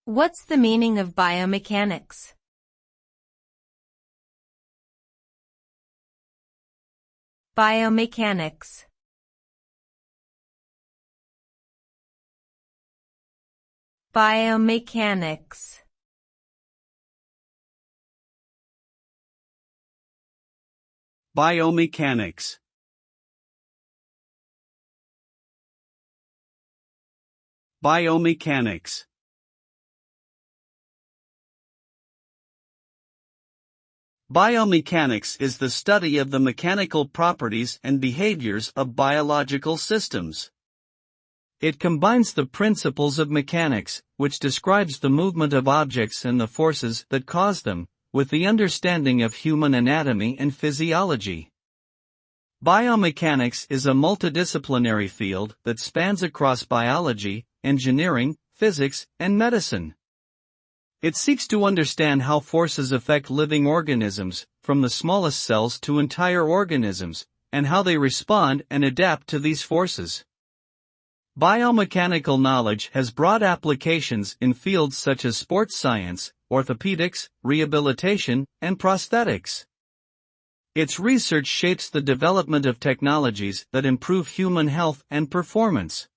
What's the meaning of biomechanics? Biomechanics. Biomechanics. Biomechanics. Biomechanics. Biomechanics is the study of the mechanical properties and behaviors of biological systems. It combines the principles of mechanics, which describes the movement of objects and the forces that cause them, with the understanding of human anatomy and physiology. Biomechanics is a multidisciplinary field that spans across biology, engineering, physics, and medicine. It seeks to understand how forces affect living organisms, from the smallest cells to entire organisms, and how they respond and adapt to these forces. Biomechanical knowledge has broad applications in fields such as sports science, orthopedics, rehabilitation, and prosthetics. Its research shapes the development of technologies that improve human health and performance.